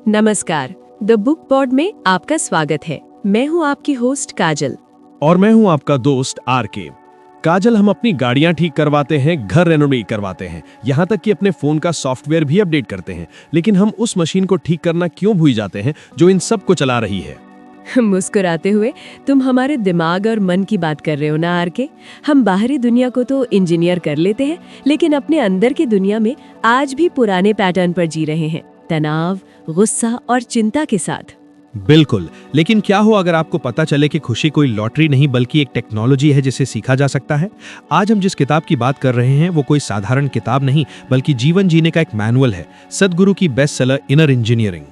नमस्कार, the book pod में आपका स्वागत है। मैं हूं आपकी होस्ट काजल। और मैं हूं आपका दोस्त आरके। काजल, हम अपनी गाड़ियां ठीक करवाते हैं, घर रेनोवेट करवाते हैं, यहाँ तक कि अपने फोन का सॉफ्टवेयर भी अपडेट करते हैं, लेकिन हम उस मशीन को ठीक करना क्यों भूल जाते हैं जो इन सब को चला रही है। मुस्कुराते हुए तुम हमारे दिमाग और मन की बात कर रहे हो ना आरके। हम बाहरी दुनिया को तो इंजीनियर कर लेते हैं, लेकिन अपने अंदर की दुनिया में आज भी पुराने पैटर्न पर जी रहे हैं, तनाव, गुस्सा और चिंता के साथ। बिल्कुल, लेकिन क्या हो अगर आपको पता चले कि खुशी कोई लॉटरी नहीं बल्कि एक टेक्नोलॉजी है जिसे सीखा जा सकता है। आज हम जिस किताब की बात कर रहे हैं वो कोई साधारण किताब नहीं बल्कि जीवन जीने का एक मैनुअल है, सद्गुरु की बेस्ट सेलर इनर इंजीनियरिंग।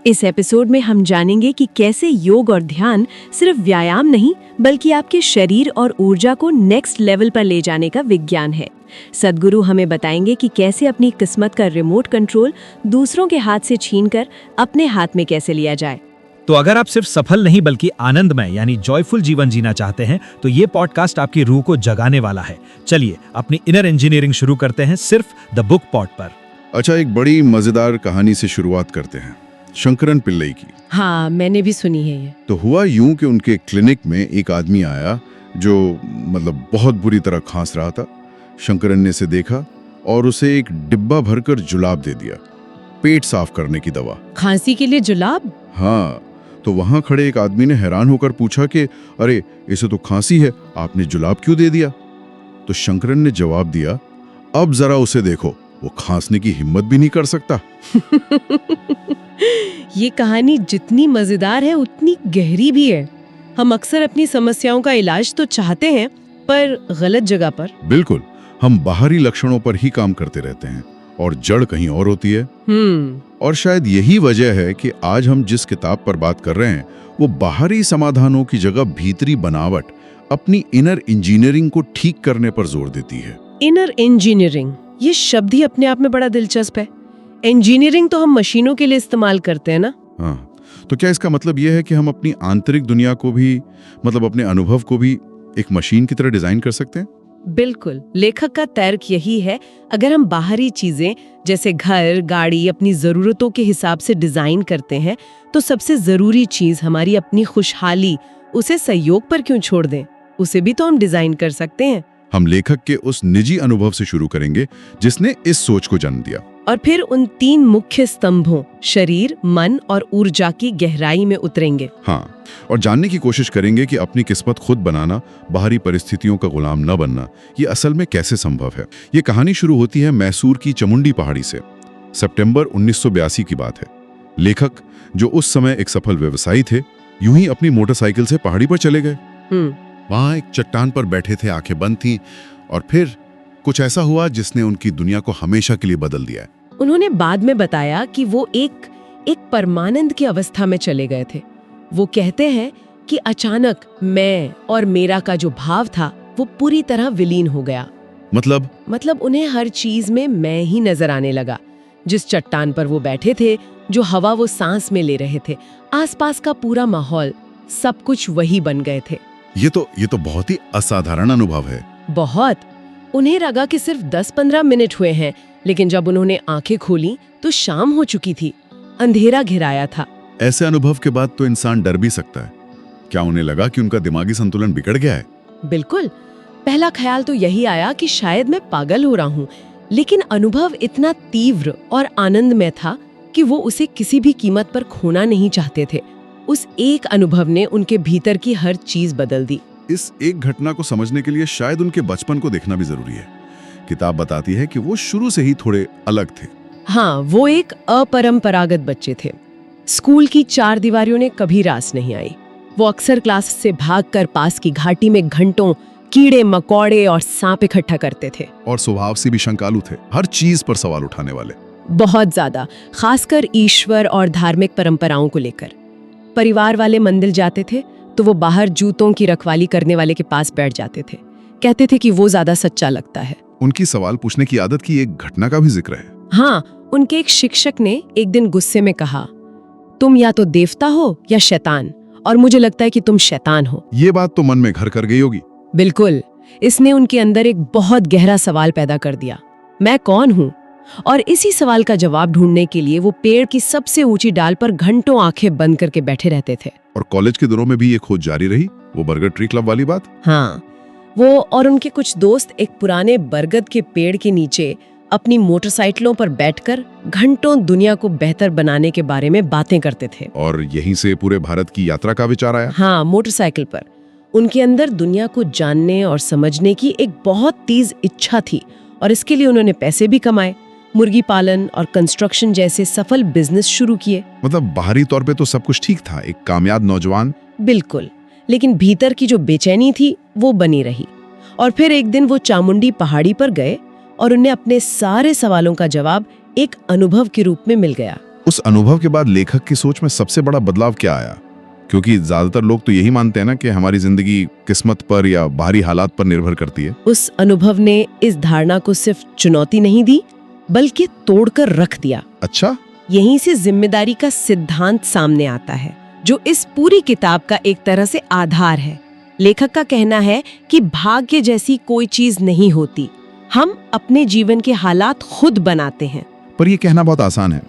इस एपिसोड में हम जानेंगे कि कैसे योग और ध्यान सिर्फ व्यायाम नहीं बल्कि आपके शरीर और ऊर्जा को नेक्स्ट लेवल पर ले जाने का विज्ञान है। सद्गुरु हमें बताएंगे कि कैसे अपनी किस्मत का रिमोट कंट्रोल दूसरों के हाथ से छीनकर अपने हाथ में कैसे लिया जाए। तो अगर आप सिर्फ सफल नहीं बल्कि आनंदमय यानी जॉयफुल जीवन जीना चाहते हैं तो ये पॉडकास्ट आपकी रूह को जगाने वाला है। चलिए अपनी इनर इंजीनियरिंग शुरू करते हैं सिर्फ द बुक पॉड पर। अच्छा, एक बड़ी मजेदार कहानी से शुरुआत करते हैं, शंकरन पिल्लई की। हाँ, मैंने भी सुनी है ये। तो हुआ यूं कि उनके क्लिनिक में एक आदमी आया जो बहुत बुरी तरह खांस रहा था। शंकरन ने इसे देखा और उसे एक डिब्बा भरकर जुलाब दे दिया, पेट साफ करने की दवा। खांसी के लिए जुलाब? हाँ, तो वहां खड़े एक आदमी ने हैरान होकर पूछा कि अरे, इसे तो खांसी है, आपने जुलाब क्यों दे दिया? तो शंकरन ने जवाब दिया, अब जरा उसे देखो, वो खांसने की हिम्मत भी नहीं कर सकता। ये कहानी जितनी मजेदार है उतनी गहरी भी है। हम अक्सर अपनी समस्याओं का इलाज तो चाहते हैं पर गलत जगह पर। बिल्कुल, हम बाहरी लक्षणों पर ही काम करते रहते हैं और जड़ कहीं और होती है। और शायद यही वजह है कि आज हम जिस किताब पर बात कर रहे हैं वो बाहरी समाधानों की जगह भीतरी बनावट, अपनी इनर इंजीनियरिंग को ठीक करने पर जोर देती है। इनर इंजीनियरिंग, ये शब्द ही अपने आप में बड़ा दिलचस्प है। इंजीनियरिंग तो हम मशीनों के लिए इस्तेमाल करते हैं ना। हाँ, तो क्या इसका मतलब यह है कि हम अपनी आंतरिक दुनिया को भी, अपने अनुभव को भी एक मशीन की तरह डिजाइन कर सकते हैं? बिल्कुल, लेखक का तर्क यही है। अगर हम बाहरी चीजें जैसे घर, गाड़ी अपनी जरूरतों के हिसाब से डिजाइन करते हैं तो सबसे जरूरी चीज हमारी अपनी खुशहाली, उसे सहयोग पर क्यों छोड़ दें? उसे भी तो हम डिजाइन कर सकते हैं। हम लेखक के उस निजी अनुभव से शुरू करेंगे जिसने इस सोच को जन्म दिया, और फिर उन 3 मुख्य स्तंभों शरीर, मन और ऊर्जा की गहराई में उतरेंगे। हाँ, और जानने की कोशिश करेंगे कि अपनी किस्मत खुद बनाना, बाहरी परिस्थितियों का गुलाम न बनना, ये असल में कैसे संभव है। ये कहानी शुरू होती है मैसूर की चामुंडी पहाड़ी से। सितंबर 1982 की बात है। लेखक, जो उस समय एक सफल व्यवसायी थे, यूं ही अपनी मोटरसाइकिल से पहाड़ी पर चले गए। वहां एक चट्टान पर बैठे थे, आंखें बंद थीं, और फिर कुछ ऐसा हुआ जिसने उनकी दुनिया को हमेशा के लिए बदल दिया। उन्होंने बाद में बताया कि वो एक परमानंद की अवस्था में चले गए थे। वो कहते हैं कि अचानक मैं और मेरा का जो भाव था वो पूरी तरह विलीन हो गया। मतलब उन्हें हर चीज में मैं ही नजर आने लगा। जिस चट्टान पर वो बैठे थे, जो हवा वो सांस में ले रहे थे, आसपास का पूरा माहौल, सब कुछ वही बन गए थे। ये तो बहुत ही असाधारण अनुभव है। बहुत। उन्हें लगा कि सिर्फ 10-15 मिनट हुए हैं, लेकिन जब उन्होंने आंखें खोली तो शाम हो चुकी थी, अंधेरा घिराया था। ऐसे अनुभव के बाद तो इंसान डर भी सकता है। क्या उन्हें लगा कि उनका दिमागी संतुलन बिगड़ गया है? बिल्कुल। पहला ख्याल तो यही आया कि शायद मैं पागल हो रहा हूँ, लेकिन अनुभव इतना तीव्र और आनंदमय था कि वो उसे किसी भी कीमत पर खोना नहीं चाहते थे। उस एक अनुभव ने उनके भीतर की हर चीज बदल दी। इस एक घटना को समझने के लिए शायद उनके बचपन को देखना भी जरूरी है। किताब बताती है कि वो शुरू से ही थोड़े अलग थे। हाँ, वो एक अपरंपरागत बच्चे थे। स्कूल की 4 दीवारियों ने कभी रास नहीं आई। वो अक्सर क्लास से भागकर पास की घाटी में घंटों कीड़े मकोड़े और सांप इकट्ठा करते थे। और स्वभाव से भी शंकालु थे, हर चीज पर सवाल उठाने वाले। बहुत ज्यादा, खासकर ईश्वर और धार्मिक परंपराओं को लेकर। परिवार वाले मंदिर जाते थे तो वो बाहर जूतों की रखवाली करने वाले के पास बैठ जाते थे। कहते थे कि वो ज्यादा सच्चा लगता है। उनकी सवाल पूछने की आदत की एक घटना का भी जिक्र है। हाँ, उनके एक शिक्षक ने एक दिन गुस्से में कहा, तुम या तो देवता हो या शैतान, और मुझे लगता है कि तुम शैतान हो। ये बात तो मन में घर कर गई होगी। बिल्कुल। इसने उनके अंदर एक बहुत गहरा सवाल पैदा कर दिया। मैं कौन हूँ? और इसी सवाल का जवाब ढूंढने के लिए वो पेड़ की सबसे ऊंची डाल पर घंटों आंखें बंद करके बैठे रहते थे। और कॉलेज के दिनों में भी ये खोज जारी रही, वो बर्गर ट्री क्लब वाली बात। हाँ, वो और उनके कुछ दोस्त एक पुराने बरगद के पेड़ के नीचे अपनी मोटरसाइकिलों पर बैठकर घंटों दुनिया को बेहतर बनाने के बारे में बातें करते थे। और यहीं से पूरे भारत की यात्रा का विचार आया। हाँ, मोटरसाइकिल पर। उनके अंदर दुनिया को जानने और समझने की एक बहुत तेज इच्छा थी और इसके लिए उन्होंने पैसे भी कमाए, मुर्गी पालन और कंस्ट्रक्शन जैसे सफल बिजनेस शुरू किए। मतलब बाहरी तौर पे तो सब कुछ ठीक था, एक कामयाब नौजवान। बिल्कुल, लेकिन भीतर की जो बेचैनी थी वो बनी रही। और फिर एक दिन वो चामुंडी पहाड़ी पर गए और उन्हें अपने सारे सवालों का जवाब एक अनुभव के रूप में मिल गया। उस अनुभव के बाद लेखक की सोच में सबसे बड़ा बदलाव क्या आया? क्योंकि ज्यादातर लोग तो यही मानते हैं ना कि हमारी जिंदगी किस्मत पर या बाहरी हालात पर निर्भर करती है। उस अनुभव ने इस धारणा को सिर्फ चुनौती नहीं दी, बल्कि तोड़कर रख दिया। अच्छा, यहीं से जिम्मेदारी का सिद्धांत सामने आता है, जो इस पूरी किताब का एक तरह से आधार है। लेखक का कहना है कि भाग्य जैसी कोई चीज नहीं होती, हम अपने जीवन के हालात खुद बनाते हैं। पर यह कहना बहुत आसान है।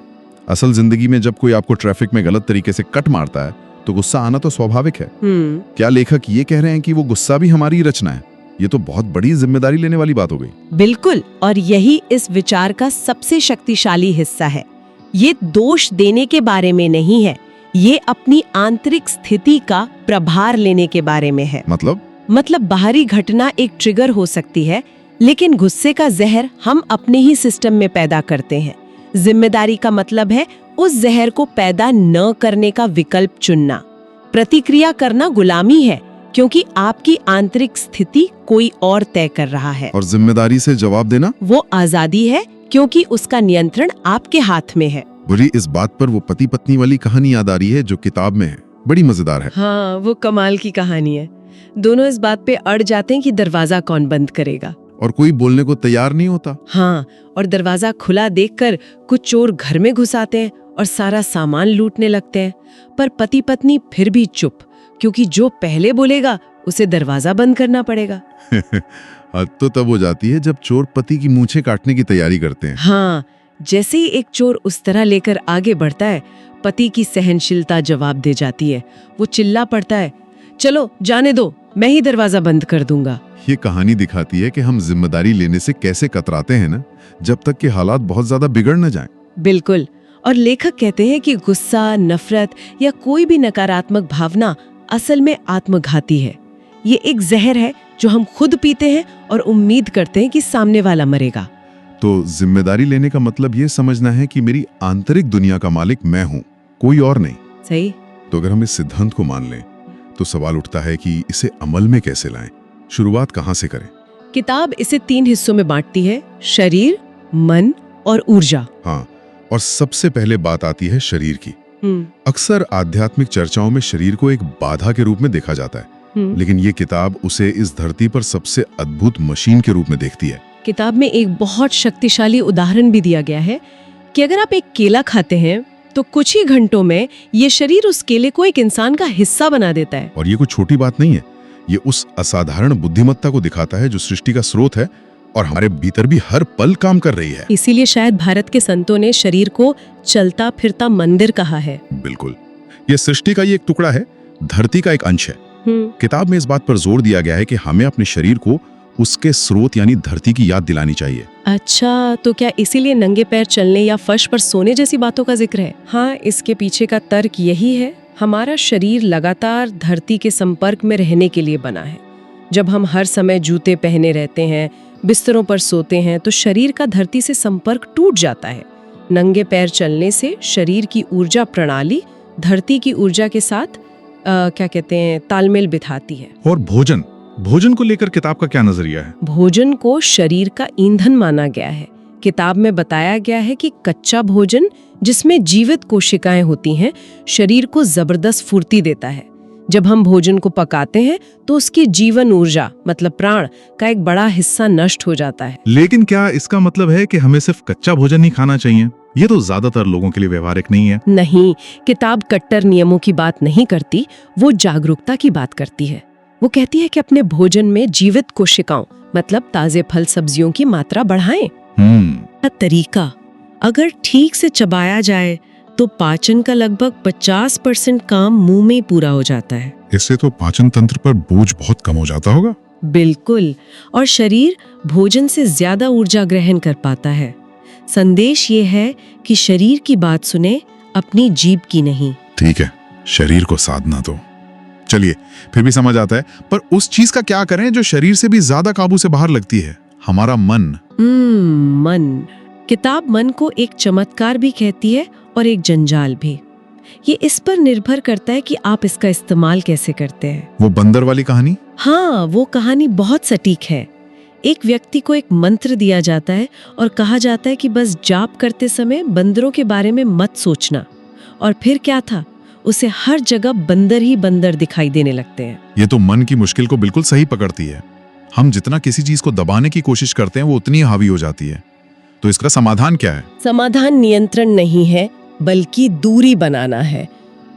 असल जिंदगी में जब कोई आपको ट्रैफिक में गलत तरीके से कट मारता है तो गुस्सा आना तो स्वाभाविक है। क्या लेखक ये कह रहे हैं कि वो गुस्सा भी हमारी रचना है? ये तो बहुत बड़ी जिम्मेदारी लेने वाली बात हो गई। बिल्कुल, और यही इस विचार का सबसे शक्तिशाली हिस्सा है। ये दोष देने के बारे में नहीं है, ये अपनी आंतरिक स्थिति का प्रभार लेने के बारे में है। मतलब बाहरी घटना एक ट्रिगर हो सकती है, लेकिन गुस्से का जहर हम अपने ही सिस्टम में पैदा करते हैं। जिम्मेदारी का मतलब है उस जहर को पैदा न करने का विकल्प चुनना। प्रतिक्रिया करना गुलामी है, क्योंकि आपकी आंतरिक स्थिति कोई और तय कर रहा है। और जिम्मेदारी से जवाब देना, वो आजादी है, क्योंकि उसका नियंत्रण आपके हाथ में है। बुरी इस बात पर वो पति पत्नी वाली कहानी याद आ रही है जो किताब में है, बड़ी मजेदार है। हाँ, वो कमाल की कहानी है। दोनों इस बात पे अड़ जाते हैं कि दरवाजा कौन बंद करेगा, और कोई बोलने को तैयार नहीं होता। हाँ, और दरवाजा खुला देखकर कुछ चोर घर में घुस आते हैं और सारा सामान लूटने लगते हैं। पर पति पत्नी फिर भी चुप, क्योंकि जो पहले बोलेगा उसे दरवाजा बंद करना पड़ेगा। हद तो तब हो जाती है जब चोर पति की मूंछें काटने की तैयारी करते हैं। हाँ, जैसे ही एक चोर उस तरह लेकर आगे बढ़ता है, पति की सहनशीलता जवाब दे जाती है। वो चिल्ला पड़ता है, चलो जाने दो, मैं ही दरवाजा बंद कर दूंगा। ये कहानी दिखाती है कि हम जिम्मेदारी लेने से कैसे कतराते हैं ना, जब तक कि हालात बहुत ज्यादा बिगड़ न जाएं। बिल्कुल, और लेखक कहते हैं कि गुस्सा, नफरत या कोई भी नकारात्मक भावना असल में आत्मघाती है। ये एक जहर है जो हम खुद पीते हैं और उम्मीद करते हैं कि सामने वाला मरेगा। तो जिम्मेदारी लेने का मतलब ये समझना है कि मेरी आंतरिक दुनिया का मालिक मैं हूँ, कोई और नहीं। सही। तो अगर हम इस सिद्धांत को मान लें तो सवाल उठता है कि इसे अमल में कैसे लाएं, शुरुआत कहाँ से करें? किताब इसे 3 हिस्सों में बांटती है, शरीर, मन और ऊर्जा। हाँ, और सबसे पहले बात आती है शरीर की। अक्सर आध्यात्मिक चर्चाओं में शरीर को एक बाधा के रूप में देखा जाता है, लेकिन ये किताब उसे इस धरती पर सबसे अद्भुत मशीन के रूप में देखती है। किताब में एक बहुत शक्तिशाली उदाहरण भी दिया गया है कि अगर आप एक केला खाते हैं तो कुछ ही घंटों में ये शरीर उस केले को एक इंसान का हिस्सा बना देता है। और ये कोई छोटी बात नहीं है, ये उस असाधारण बुद्धिमत्ता को दिखाता है जो सृष्टि का स्रोत है और हमारे भीतर भी हर पल काम कर रही है। इसीलिए शायद भारत के संतों ने शरीर को चलता फिरता मंदिर कहा है। बिल्कुल, ये सृष्टि का ही एक टुकड़ा है, धरती का एक अंश है। किताब में इस बात पर जोर दिया गया है कि हमें अपने शरीर को उसके स्रोत यानी धरती की याद दिलानी चाहिए। अच्छा, तो क्या इसीलिए नंगे पैर चलने या फर्श पर सोने जैसी बातों का जिक्र है? हाँ, इसके पीछे का तर्क यही है, हमारा शरीर लगातार धरती के संपर्क में रहने के लिए बना है। जब हम हर समय जूते पहने रहते हैं, बिस्तरों पर सोते हैं, तो शरीर का धरती से संपर्क टूट जाता है। नंगे पैर चलने से शरीर की ऊर्जा प्रणाली धरती की ऊर्जा के साथ तालमेल बिठाती है। और भोजन को लेकर किताब का क्या नजरिया है? भोजन को शरीर का ईंधन माना गया है। किताब में बताया गया है कि कच्चा भोजन, जिसमें जीवित कोशिकाएं होती हैं, शरीर को जबरदस्त फुर्ती देता है। जब हम भोजन को पकाते हैं तो उसकी जीवन ऊर्जा मतलब प्राण का एक बड़ा हिस्सा नष्ट हो जाता है। लेकिन क्या इसका मतलब है कि हमें सिर्फ कच्चा भोजन ही खाना चाहिए? ये तो ज्यादातर लोगों के लिए व्यवहारिक नहीं है। नहीं, किताब कट्टर नियमों की बात नहीं करती, वो जागरूकता की बात करती है। वो कहती है कि अपने भोजन में जीवित कोशिकाओं मतलब ताजे फल सब्जियों की मात्रा बढ़ाएं। का तरीका अगर ठीक से चबाया जाए तो पाचन का लगभग 50% काम मुंह में ही पूरा हो जाता है। इससे तो पाचन तंत्र पर बोझ बहुत कम हो जाता होगा। बिल्कुल, और शरीर भोजन से ज्यादा ऊर्जा ग्रहण कर पाता है। संदेश ये है कि शरीर की बात सुने, अपनी जीभ की नहीं। ठीक है, शरीर को साधना दो। चलिए, फिर भी समझ आता है, पर उस चीज का क्या करें जो शरीर से भी ज्यादा काबू से बाहर लगती है, हमारा मन। मन। किताब मन को एक चमत्कार भी कहती है और एक जंजाल भी। ये इस पर निर्भर करता है कि आप इसका इस्तेमाल कैसे करते हैं। वो बंदर वाली कहानी? हाँ, वो कहानी बहुत सटीक है। एक व्यक्ति को एक मंत्र दिया जाता है और कहा जाता है कि बस जाप करते समय बंदरों के बारे में मत सोचना। और फिर क्या था, उसे हर जगह बंदर ही बंदर दिखाई देने लगते हैं। ये तो मन की मुश्किल को बिल्कुल सही पकड़ती है। हम जितना किसी चीज को दबाने की कोशिश करते हैं वो उतनी हावी हो जाती है। तो इसका समाधान क्या है? समाधान नियंत्रण नहीं है, बल्कि दूरी बनाना है।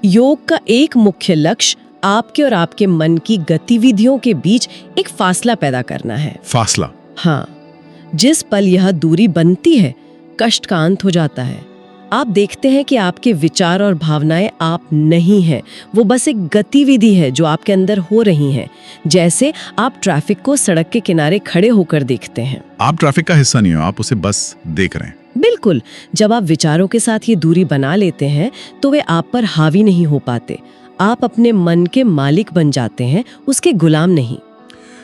योग का एक मुख्य लक्ष्य आपके और आपके मन की गतिविधियों के बीच एक फासला पैदा करना है। फासला? हाँ, जिस पल यह दूरी बनती है, कष्ट का अंत हो जाता है। आप देखते हैं कि आपके विचार और भावनाएं आप नहीं हैं, वो बस एक गतिविधि है जो आपके अंदर हो रही है। जैसे आप ट्रैफिक को सड़क के किनारे खड़े होकर देखते हैं। आप ट्रैफिक का हिस्सा नहीं हो, आप उसे बस देख रहे हैं। बिल्कुल, जब आप विचारों के साथ ये दूरी बना लेते हैं तो वे आप पर हावी नहीं हो पाते। आप अपने मन के मालिक बन जाते हैं, उसके गुलाम नहीं।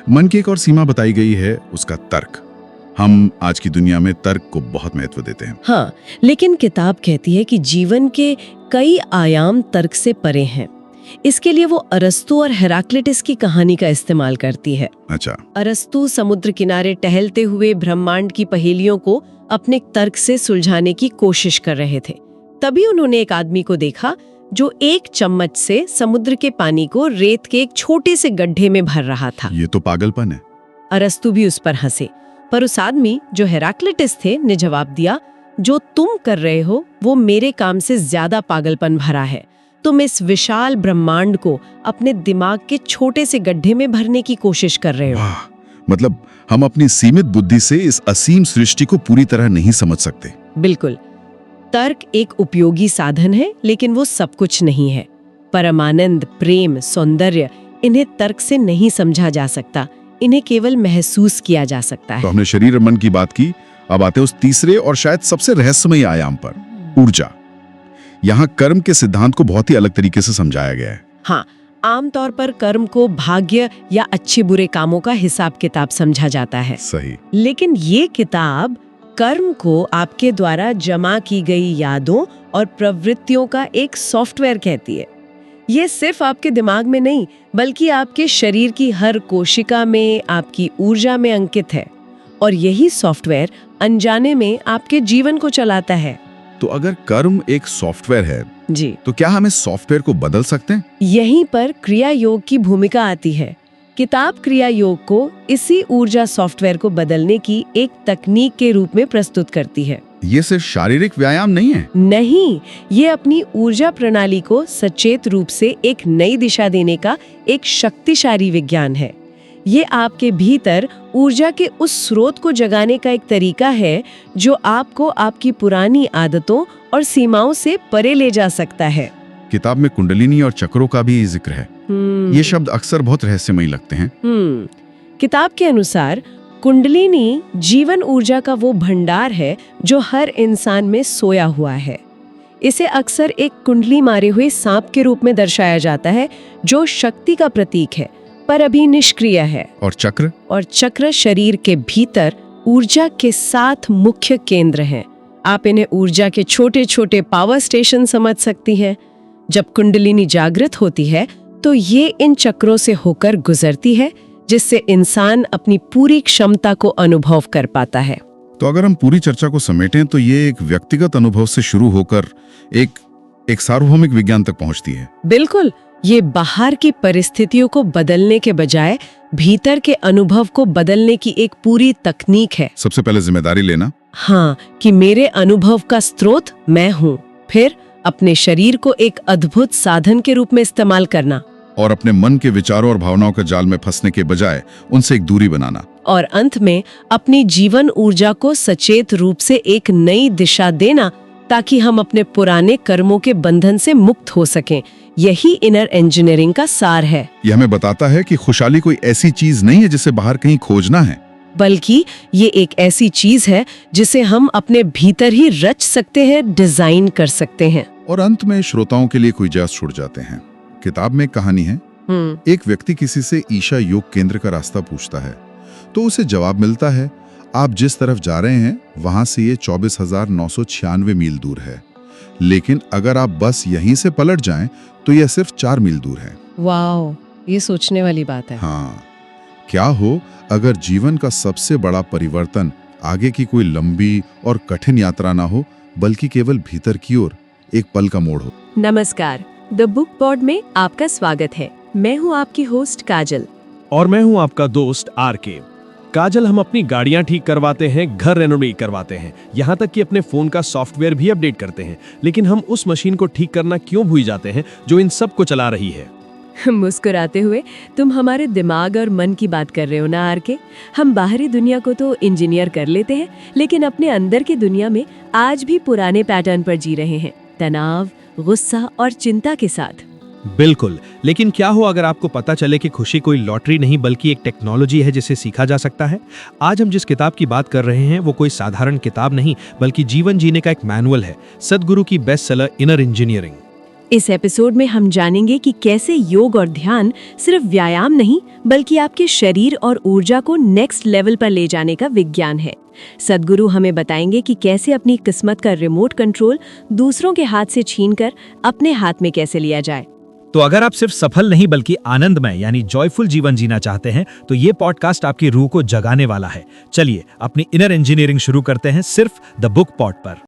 मन की एक और सीमा बताई गई है, उसका तर्क। हम आज की दुनिया में तर्क को बहुत महत्व देते हैं। हाँ, लेकिन किताब कहती है कि जीवन के कई आयाम तर्क से परे हैं। इसके लिए वो अरस्तु और हेराक्लिटस की कहानी का इस्तेमाल करती है। अच्छा। अरस्तु समुद्र किनारे टहलते हुए ब्रह्मांड की पहेलियों को अपने तर्क से सुलझाने की कोशिश कर रहे थे। तभी उन्होंने एक आदमी को देखा जो एक चम्मच से समुद्र के पानी को रेत के एक छोटे से गड्ढे में भर रहा था। ये तो पागलपन है। अरस्तु भी उस पर हंसे, पर उस आदमी जो हेराक्लिटस थे ने जवाब दिया, जो तुम कर रहे हो वो मेरे काम से ज्यादा पागलपन भरा है। तुम इस विशाल ब्रह्मांड को अपने दिमाग के छोटे से गड्ढे में भरने की कोशिश कर रहे हो। वाह, मतलब हम अपनी सीमित बुद्धि से इस असीम सृष्टि को पूरी तरह नहीं समझ सकते। बिल्कुल, तर्क एक उपयोगी साधन है, लेकिन वो सब कुछ नहीं है। परमानंद, प्रेम, सौंदर्य, इन्हें तर्क से नहीं समझा जा सकता, इन्हें केवल महसूस किया जा सकता तो है। हमने शरीर और मन की बात की, अब आते हैं उस तीसरे और शायद सबसे रहस्यमयी आयाम पर, ऊर्जा। यहाँ कर्म के सिद्धांत को बहुत ही अलग तरीके से समझाया गया है। हाँ, आमतौर पर कर्म को भाग्य या अच्छे बुरे कामों का हिसाब किताब समझा जाता है। सही। लेकिन ये किताब कर्म को आपके द्वारा जमा की गई यादों और प्रवृत्तियों का एक सॉफ्टवेयर कहती है। ये सिर्फ आपके दिमाग में नहीं, बल्कि आपके शरीर की हर कोशिका में, आपकी ऊर्जा में अंकित है। और यही सॉफ्टवेयर अनजाने में आपके जीवन को चलाता है। तो अगर कर्म एक सॉफ्टवेयर है, जी, तो क्या हम इस सॉफ्टवेयर को बदल सकते हैं? यहीं पर क्रिया योग की भूमिका आती है। किताब क्रिया योग को इसी ऊर्जा सॉफ्टवेयर को बदलने की एक तकनीक के रूप में प्रस्तुत करती है। ये सिर्फ शारीरिक व्यायाम नहीं है। नहीं, ये अपनी ऊर्जा प्रणाली को सचेत रूप से एक नई दिशा देने का एक शक्तिशाली विज्ञान है। ये आपके भीतर ऊर्जा के उस स्रोत को जगाने का एक तरीका है जो आपको आपकी पुरानी आदतों और सीमाओं से परे ले जा सकता है। किताब में कुंडलिनी और चक्रों का भी जिक्र है। ये शब्द अक्सर बहुत रहस्यमयी लगते हैं। किताब के अनुसार कुंडलिनी जीवन ऊर्जा का वो भंडार है जो हर इंसान में सोया हुआ है। इसे अक्सर एक कुंडली मारे हुए सांप के रूप में दर्शाया जाता है, जो शक्ति का प्रतीक है पर अभी निष्क्रिय है। और चक्र? और चक्र शरीर के भीतर ऊर्जा के 7 मुख्य केंद्र हैं। आप इन्हें ऊर्जा के छोटे छोटे पावर स्टेशन समझ सकती हैं। जब कुंडलिनी जागृत होती है तो ये इन चक्रों से होकर गुजरती है, जिससे इंसान अपनी पूरी क्षमता को अनुभव कर पाता है। तो अगर हम पूरी चर्चा को समेटें तो ये एक व्यक्तिगत अनुभव से शुरू होकर एक सार्वभौमिक विज्ञान तक पहुंचती है। बिल्कुल, ये बाहर की परिस्थितियों को बदलने के बजाय भीतर के अनुभव को बदलने की एक पूरी तकनीक है। सबसे पहले जिम्मेदारी लेना। हाँ, कि मेरे अनुभव का स्रोत मैं हूँ। फिर अपने शरीर को एक अद्भुत साधन के रूप में इस्तेमाल करना। और अपने मन के विचारों और भावनाओं के जाल में फंसने के बजाय उनसे एक दूरी बनाना। और अंत में अपनी जीवन ऊर्जा को सचेत रूप से एक नई दिशा देना, ताकि हम अपने पुराने कर्मों के बंधन से मुक्त हो सकें। यही इनर इंजीनियरिंग का सार है। यह हमें बताता है कि खुशहाली कोई ऐसी चीज नहीं है जिसे बाहर कहीं खोजना है, बल्कि ये एक ऐसी चीज है जिसे हम अपने भीतर ही रच सकते हैं, डिजाइन कर सकते हैं। और अंत में श्रोताओं के लिए कोई जास छूट जाते हैं। किताब में एक कहानी है। एक व्यक्ति किसी से ईशा योग केंद्र का रास्ता पूछता है तो उसे जवाब मिलता है, आप जिस तरफ जा रहे हैं वहां से ये 24,996 मील दूर है, लेकिन अगर आप बस यहीं से पलट जाएं तो यह सिर्फ 4 मील दूर है। वाओ, ये सोचने वाली बात है। हाँ, क्या हो अगर जीवन का सबसे बड़ा परिवर्तन आगे की कोई लंबी और कठिन यात्रा ना हो, बल्कि केवल भीतर की ओर एक पल का मोड़ हो। नमस्कार, द बुक पॉड में आपका स्वागत है। मैं हूँ आपकी होस्ट काजल। और मैं हूं आपका दोस्त आरके। काजल, हम अपनी गाड़ियां ठीक करवाते हैं, घर रेनोवेट करवाते हैं, यहाँ तक कि अपने फोन का सॉफ्टवेयर भी अपडेट करते हैं, लेकिन हम उस मशीन को ठीक करना क्यों भूल जाते हैं जो इन सब को चला रही है। मुस्कुराते हुए, तुम हमारे दिमाग और मन की बात कर रहे हो ना आरके। हम बाहरी दुनिया को तो इंजीनियर कर लेते हैं, लेकिन अपने अंदर की दुनिया में आज भी पुराने पैटर्न पर जी रहे हैं, तनाव, गुस्सा और चिंता के साथ। बिल्कुल, लेकिन क्या हो अगर आपको पता चले कि खुशी कोई लॉटरी नहीं बल्कि एक टेक्नोलॉजी है जिसे सीखा जा सकता है। आज हम जिस किताब की बात कर रहे हैं वो कोई साधारण किताब नहीं बल्कि जीवन जीने का एक मैनुअल है, सद्गुरु की बेस्ट सेलर इनर इंजीनियरिंग। इस एपिसोड में हम जानेंगे कि कैसे योग और ध्यान सिर्फ व्यायाम नहीं बल्कि आपके शरीर और ऊर्जा को नेक्स्ट लेवल पर ले जाने का विज्ञान है। सद्गुरु हमें बताएंगे कि कैसे अपनी किस्मत का रिमोट कंट्रोल दूसरों के हाथ से छीनकर अपने हाथ में कैसे लिया जाए। तो अगर आप सिर्फ सफल नहीं बल्कि आनंदमय यानी जॉयफुल जीवन जीना चाहते हैं तो ये पॉडकास्ट आपकी रूह को जगाने वाला है। चलिए अपनी इनर इंजीनियरिंग शुरू करते हैं सिर्फ द बुक पॉड पर।